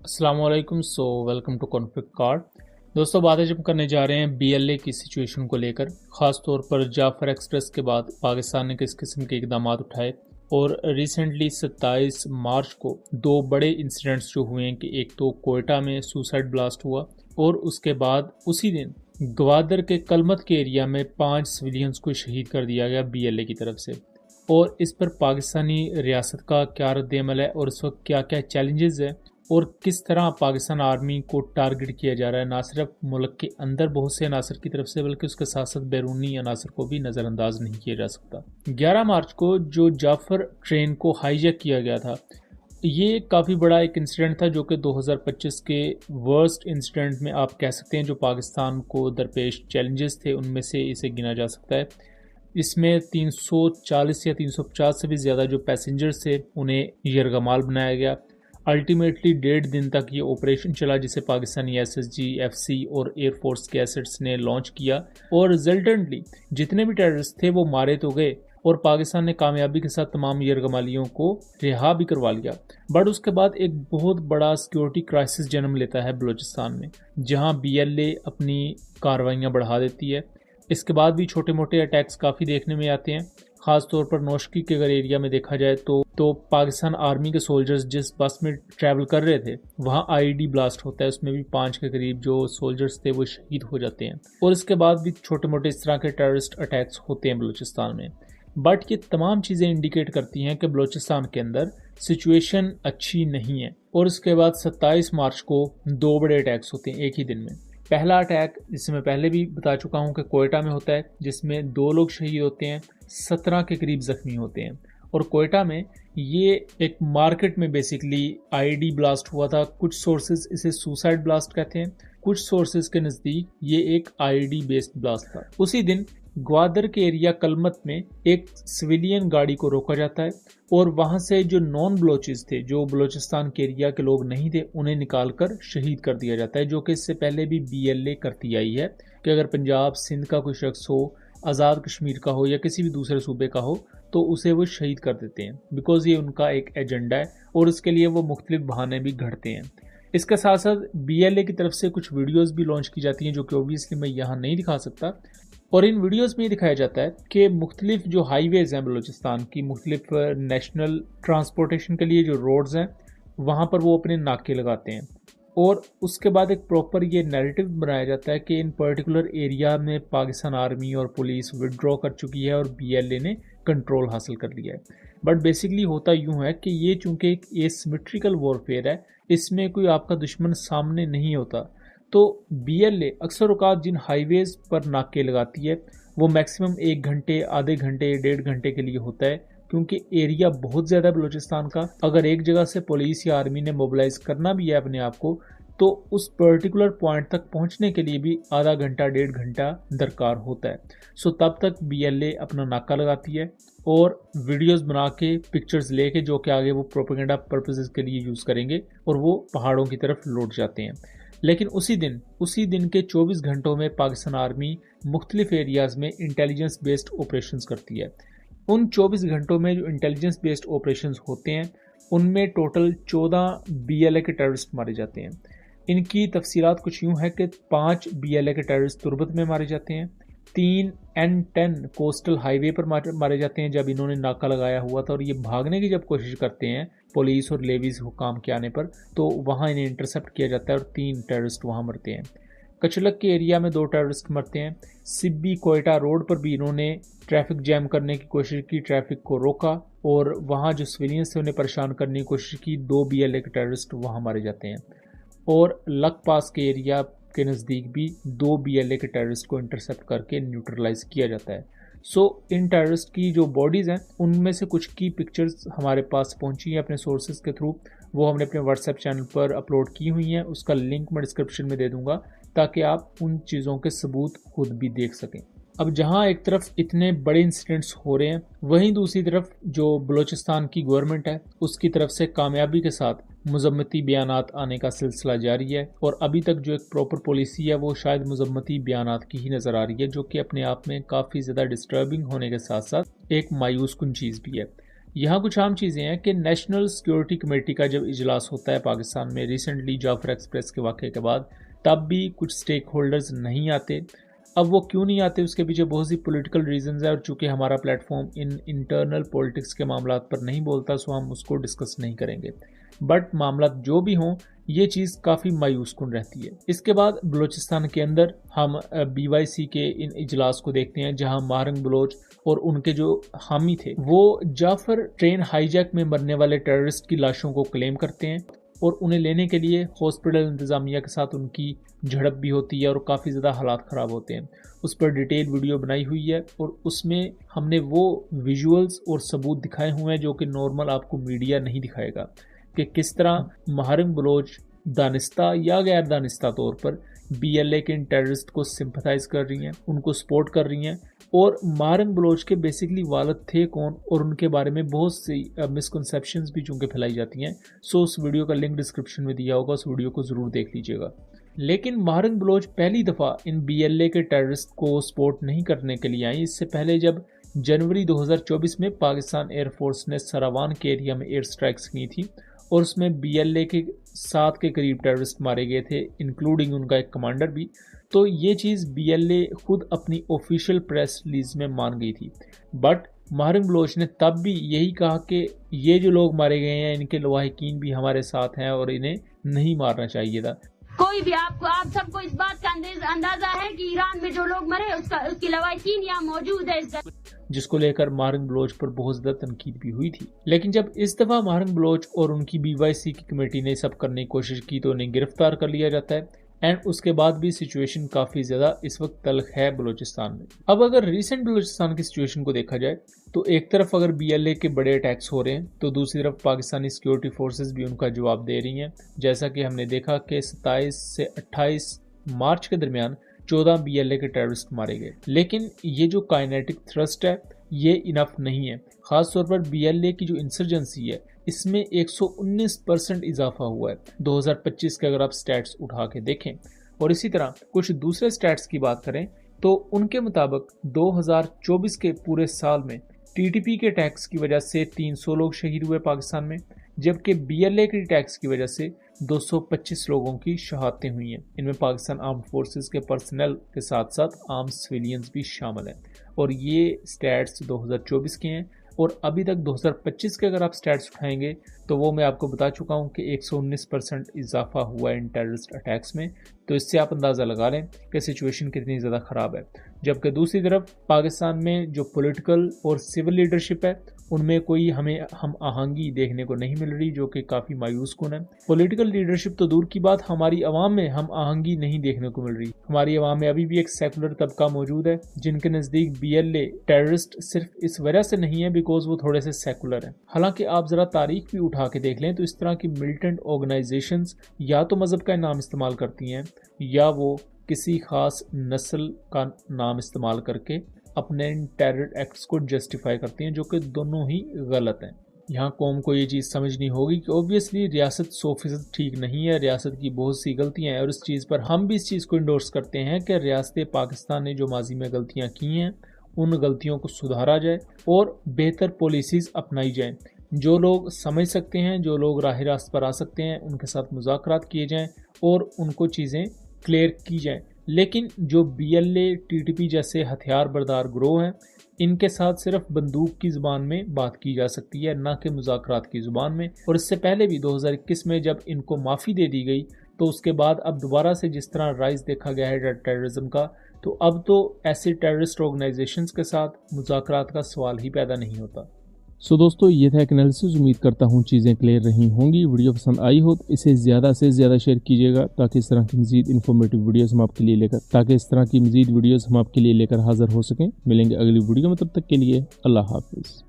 अस्सलाम वालेकुम। Welcome to conflict card. दोस्तों, बातें जब करने जा रहे हैं बीएलए की सिचुएशन को लेकर, ख़ास तौर पर जाफर एक्सप्रेस के बाद पाकिस्तान ने किस किस्म के इकदाम उठाए। और रिसेंटली 27 मार्च को दो बड़े इंसिडेंट्स जो हुए हैं कि एक तो कोयटा में सुसाइड ब्लास्ट हुआ और उसके बाद उसी दिन ग्वादर के कलमत के एरिया में 5 सिविलियंस को शहीद कर दिया गया बीएलए की तरफ से। और इस पर पाकिस्तानी रियासत का क्या रद्द-ए-अमल है और इस वक्त क्या क्या चैलेंजेस है और किस तरह पाकिस्तान आर्मी को टारगेट किया जा रहा है, ना सिर्फ मुल्क के अंदर बहुत से अनासर की तरफ से बल्कि उसके साथ साथ बैरूनी अनासर को भी नज़रअंदाज नहीं किया जा सकता। 11 मार्च को जो जाफर ट्रेन को हाईजैक किया गया था, ये काफ़ी बड़ा एक इंसिडेंट था जो कि 2025 के वर्स्ट इंसिडेंट में आप कह सकते हैं जो पाकिस्तान को दरपेश चैलेंजेस थे उनमें से इसे गिना जा सकता है। इसमें 340 या 350 से भी ज़्यादा जो पैसेंजर्स थे उन्हें यरगमाल बनाया गया। अल्टीमेटली 1.5 दिन तक ये ऑपरेशन चला जिसे पाकिस्तानी एसएसजी, एफसी और एयरफोर्स के एसेट्स ने लॉन्च किया और रिजल्टेंटली जितने भी टेररिस्ट थे वो मारे तो गए और पाकिस्तान ने कामयाबी के साथ तमाम यरगमालियों को रिहा भी करवा लिया। बट उसके बाद एक बहुत बड़ा सिक्योरिटी क्राइसिस जन्म लेता है बलूचिस्तान में, जहां बीएलए अपनी कार्रवाइयां बढ़ा देती है। इसके बाद भी छोटे मोटे अटैक्स काफ़ी देखने में आते हैं, ख़ास तौर पर नौशकी के अगर एरिया में देखा जाए तो पाकिस्तान आर्मी के सोल्जर्स जिस बस में ट्रैवल कर रहे थे वहाँ आईईडी ब्लास्ट होता है, उसमें भी 5 के करीब जो सोल्जर्स थे वो शहीद हो जाते हैं। और इसके बाद भी छोटे मोटे इस तरह के टेररिस्ट अटैक्स होते हैं बलूचिस्तान में। बट ये तमाम चीज़ें इंडिकेट करती हैं कि बलूचिस्तान के अंदर सिचुएशन अच्छी नहीं है। और इसके बाद 27 मार्च को 2 बड़े अटैक्स होते हैं एक ही दिन में। पहला अटैक, जिसे मैं पहले भी बता चुका हूं कि कोयटा में होता है, जिसमें 2 लोग शहीद होते हैं, 17 के करीब जख्मी होते हैं। और कोयटा में ये एक मार्केट में बेसिकली आईडी ब्लास्ट हुआ था। कुछ सोर्सेज इसे सुसाइड ब्लास्ट कहते हैं, कुछ सोर्सेज के नज़दीक ये एक आईडी बेस्ड ब्लास्ट था। उसी दिन ग्वादर के एरिया कलमत में एक सिविलियन गाड़ी को रोका जाता है और वहां से जो नॉन बलोचिस थे, जो बलूचिस्तान के एरिया के लोग नहीं थे, उन्हें निकालकर शहीद कर दिया जाता है, जो कि इससे पहले भी बीएलए करती आई है कि अगर पंजाब सिंध का कोई शख्स हो, आज़ाद कश्मीर का हो या किसी भी दूसरे सूबे का हो तो उसे वो शहीद कर देते हैं, बिकॉज ये उनका एक एजेंडा है और इसके लिए वो मुख्तलिफ बहाने भी घड़ते हैं। इसके साथ साथ बीएलए की तरफ से कुछ वीडियोस भी लॉन्च की जाती हैं जो कि ओबियसली मैं यहाँ नहीं दिखा सकता। और इन वीडियोस में ये दिखाया जाता है कि मुख्तलिफ जो हाईवेज़ हैं बलूचिस्तान की, मुख्तलिफ नेशनल ट्रांसपोर्टेशन के लिए जो रोड्स हैं वहाँ पर वो अपने नाके लगाते हैं। और उसके बाद एक प्रॉपर ये नैरेटिव बनाया जाता है कि इन पर्टिकुलर एरिया में पाकिस्तान आर्मी और पुलिस विड्रॉ कर चुकी है और बीएलए ने कंट्रोल हासिल कर लिया है। बट बेसिकली होता यूँ है कि ये चूँकि एक एसिमेट्रिकल वॉरफेयर है, इसमें कोई आपका दुश्मन सामने नहीं होता, तो बीएलए अक्सर औकात जिन हाईवेज़ पर नाके लगाती है वो मैक्सिमम 1 घंटे, आधे घंटे, 1.5 घंटे के लिए होता है, क्योंकि एरिया बहुत ज़्यादा बलूचिस्तान का। अगर एक जगह से पुलिस या आर्मी ने मोबिलाइज करना भी है अपने आप को तो उस पर्टिकुलर पॉइंट तक पहुंचने के लिए भी आधा घंटा, 1.5 घंटा दरकार होता है। सो तब तक बीएलए अपना नाका लगाती है और वीडियोस बना के, पिक्चर्स लेके, जो कि आगे वो प्रोपेगेंडा पर्पसेस के लिए यूज़ करेंगे और वो पहाड़ों की तरफ लौट जाते हैं। लेकिन उसी दिन के 24 घंटों में पाकिस्तान आर्मी मुख्तलिफ एरियाज़ में इंटेलिजेंस बेस्ड ऑपरेशंस करती है। उन 24 घंटों में जो इंटेलिजेंस बेस्ड ऑपरेशंस होते हैं उनमें टोटल 14 बीएलए के टेररिस्ट मारे जाते हैं। इनकी तफसीलात कुछ यूँ है कि 5 बीएलए के टेररिस्ट तुर्बत में मारे जाते हैं, 3 N10 कोस्टल हाईवे पर मारे जाते हैं जब इन्होंने नाका लगाया हुआ था और ये भागने की जब कोशिश करते हैं पुलिस और लेवीज हुकाम के आने पर तो वहाँ इन्हें इंटरसेप्ट किया जाता है और 3 टेररिस्ट वहाँ मरते हैं। कचलक के एरिया में 2 टेररिस्ट मरते हैं। सिब्बी कोयटा रोड पर भी इन्होंने ट्रैफिक जैम करने की कोशिश की, ट्रैफिक को रोका और वहाँ जो सिविलियंस थे उन्हें परेशान करने की कोशिश की। 2 बीएलए के टेररिस्ट वहाँ मारे जाते हैं। और लक पास के एरिया के नज़दीक भी 2 बीएलए के टेररिस्ट को इंटरसेप्ट करके न्यूट्रलाइज किया जाता है। सो इन टेररिस्ट की जो बॉडीज़ हैं उनमें से कुछ की पिक्चर्स हमारे पास पहुंची हैं अपने सोर्सेज के थ्रू, वो हमने अपने व्हाट्सएप चैनल पर अपलोड की हुई हैं। उसका लिंक मैं डिस्क्रिप्शन में दे दूंगा ताकि आप उन चीज़ों के सबूत खुद भी देख सकें। अब जहां एक तरफ इतने बड़े इंसिडेंट्स हो रहे हैं, वहीं दूसरी तरफ जो बलूचिस्तान की गवर्नमेंट है उसकी तरफ से कामयाबी के साथ मजम्मती बयानात आने का सिलसिला जारी है। और अभी तक जो एक प्रॉपर पॉलिसी है वो शायद मजम्मती बयानात की ही नज़र आ रही है, जो कि अपने आप में काफ़ी ज़्यादा डिस्टर्बिंग होने के साथ साथ एक मायूस कुन चीज़ भी है। یہاں کچھ عام چیزیں ہیں کہ نیشنل سیکیورٹی کمیٹی کا جب اجلاس ہوتا ہے پاکستان میں ریسنٹلی جعفر ایکسپریس کے واقعے کے بعد، تب بھی کچھ سٹیک ہولڈرز نہیں آتے۔ اب وہ کیوں نہیں آتے، اس کے پیچھے بہت سی پولیٹیکل ریزنز ہیں، اور چونکہ ہمارا پلیٹ فارم انٹرنل پولیٹکس کے معاملات پر نہیں بولتا، سو ہم اس کو ڈسکس نہیں کریں گے۔ بٹ معاملات جو بھی ہوں، یہ چیز کافی مایوس کن رہتی ہے۔ اس کے بعد بلوچستان کے اندر ہم BYC کے ان اجلاس کو دیکھتے ہیں، جہاں ماہرنگ بلوچ اور ان کے جو حامی تھے وہ جعفر ٹرین ہائی جیک میں مرنے والے ٹیررسٹ کی لاشوں کو کلیم کرتے ہیں، اور انہیں لینے کے لیے ہاسپٹل انتظامیہ کے ساتھ ان کی جھڑپ بھی ہوتی ہے اور کافی زیادہ حالات خراب ہوتے ہیں۔ اس پر ڈیٹیل ویڈیو بنائی ہوئی ہے، اور اس میں ہم نے وہ ویژولز اور ثبوت دکھائے ہوئے ہیں جو کہ نارمل آپ کو میڈیا نہیں دکھائے گا، کہ کس طرح ماہرنگ بلوچ دانستہ یا غیر دانستہ طور پر BLA کے ان ٹیررسٹ کو سمپتھائز کر رہی ہیں، ان کو سپورٹ کر رہی ہیں، اور ماہرنگ بلوچ کے بیسکلی والد تھے کون، اور ان کے بارے میں بہت سی مسکنسیپشنز بھی چونکہ پھیلائی جاتی ہیں۔ سو اس ویڈیو کا لنک ڈسکرپشن میں دیا ہوگا، اس ویڈیو کو ضرور دیکھ لیجیے گا۔ لیکن ماہرنگ بلوچ پہلی دفعہ ان BLA کے ٹیررسٹ کو سپورٹ نہیں کرنے کے لیے آئیں۔ اس سے پہلے جب جنوری 2024 میں پاکستان ایئر فورس نے سراوان کے ایریا میں ایئر سٹرائکس کی تھی، اور اس میں BLA کے 7 کے قریب ٹیررسٹ مارے گئے تھے، انکلوڈنگ ان کا ایک کمانڈر بھی۔ تو یہ چیز BLA خود اپنی آفیشیل پریس ریلیز میں مان گئی تھی، بٹ ماہرنگ بلوچ نے تب بھی یہی کہا کہ یہ جو لوگ مارے گئے ہیں ان کے لواحقین بھی ہمارے ساتھ ہیں اور انہیں نہیں مارنا چاہیے تھا۔ کوئی بھی آپ سب کو اس بات کا اندازہ ہے کہ ایران میں جو لوگ مرے اس کی لواحقین یہاں موجود ہے، جس کو لے کر ماہرنگ بلوچ پر بہت زیادہ تنقید بھی ہوئی تھی۔ لیکن جب اس دفعہ ماہرنگ بلوچ اور ان کی BYC کی کمیٹی نے سب کرنے کی کوشش کی تو انہیں گرفتار کر لیا جاتا ہے، اینڈ اس کے بعد بھی سچویشن کافی زیادہ اس وقت تلخ ہے بلوچستان میں۔ اب اگر ریسنٹ بلوچستان کی سچویشن کو دیکھا جائے تو ایک طرف اگر BLA کے بڑے اٹیکس ہو رہے ہیں تو دوسری طرف پاکستانی سیکیورٹی فورسز بھی ان کا جواب دے رہی ہیں، جیسا کہ ہم نے دیکھا کہ 27 سے 28 مارچ کے درمیان 14 BLA کے ٹیررسٹ مارے گئے۔ لیکن یہ جو کائنیٹک تھرسٹ ہے یہ انف نہیں ہے، خاص طور پر BLA کی جو انسرجنسی ہے اس میں 119% اضافہ ہوا ہے 2025 کے اگر آپ سٹیٹس اٹھا کے دیکھیں۔ اور اسی طرح کچھ دوسرے سٹیٹس کی بات کریں تو ان کے مطابق 2024 کے پورے سال میں TTP کے ٹیکس کی وجہ سے 300 لوگ شہید ہوئے پاکستان میں، جبکہ BLA کے ٹیکس کی وجہ سے 225 لوگوں کی شہادتیں ہوئی ہیں۔ ان میں پاکستان آرمڈ فورسز کے پرسنل کے ساتھ ساتھ عام سویلینز بھی شامل ہیں، اور یہ سٹیٹس 2024 کے ہیں۔ اور ابھی تک 2025 کے اگر آپ سٹیٹس اٹھائیں گے تو وہ میں آپ کو بتا چکا ہوں کہ 119% اضافہ ہوا ہے ان ٹیررسٹ اٹیکس میں، تو اس سے آپ اندازہ لگا لیں کہ سچویشن کتنی زیادہ خراب ہے۔ جبکہ دوسری طرف پاکستان میں جو پولیٹیکل اور سول لیڈرشپ ہے ان میں کوئی ہمیں ہم آہنگی دیکھنے کو نہیں مل رہی، جو کہ کافی مایوس کن ہے۔ پولیٹیکل لیڈرشپ تو دور کی بات، ہماری عوام میں ہم آہنگی نہیں دیکھنے کو مل رہی۔ ہماری عوام میں ابھی بھی ایک سیکولر طبقہ موجود ہے جن کے نزدیک BLA ٹیررسٹ صرف اس وجہ سے نہیں ہے بیکاز وہ تھوڑے سے سیکولر ہیں۔ حالانکہ آپ ذرا تاریخ بھی اٹھا کے دیکھ لیں تو اس طرح کی ملیٹنٹ آرگنائزیشنز یا تو مذہب کا نام استعمال کرتی ہیں یا وہ کسی خاص نسل کا نام استعمال کر کے اپنے ٹیرر ایکٹس کو جسٹیفائی کرتی ہیں، جو کہ دونوں ہی غلط ہیں۔ یہاں قوم کو یہ چیز سمجھنی ہوگی کہ اوبویسلی ریاست 100% ٹھیک نہیں ہے، ریاست کی بہت سی غلطیاں ہیں، اور اس چیز پر ہم بھی اس چیز کو انڈورس کرتے ہیں کہ ریاست پاکستان نے جو ماضی میں غلطیاں کی ہیں ان غلطیوں کو سدھارا جائے اور بہتر پالیسیز اپنائی جائیں۔ جو لوگ سمجھ سکتے ہیں، جو لوگ راہ راست پر آ سکتے ہیں، ان کے ساتھ مذاکرات کیے جائیں اور ان کو چیزیں کلیئر کی جائیں۔ لیکن جو BLA TTP جیسے ہتھیار بردار گروہ ہیں ان کے ساتھ صرف بندوق کی زبان میں بات کی جا سکتی ہے، نہ کہ مذاکرات کی زبان میں۔ اور اس سے پہلے بھی 2021 میں جب ان کو معافی دے دی گئی تو اس کے بعد اب دوبارہ سے جس طرح رائز دیکھا گیا ہے ٹیررزم کا، تو اب تو ایسی ٹیررسٹ آرگنائزیشنز کے ساتھ مذاکرات کا سوال ہی پیدا نہیں ہوتا۔ سو دوستو یہ تھا ایک انالیسس، امید کرتا ہوں چیزیں کلیئر رہی ہوں گی۔ ویڈیو پسند آئی ہو تو اسے زیادہ سے زیادہ شیئر کیجیے گا تاکہ اس طرح کی مزید انفارمیٹیو ویڈیوز ہم آپ کے لیے لے کر حاضر ہو سکیں۔ ملیں گے اگلی ویڈیو میں، تب تک کے لیے اللہ حافظ۔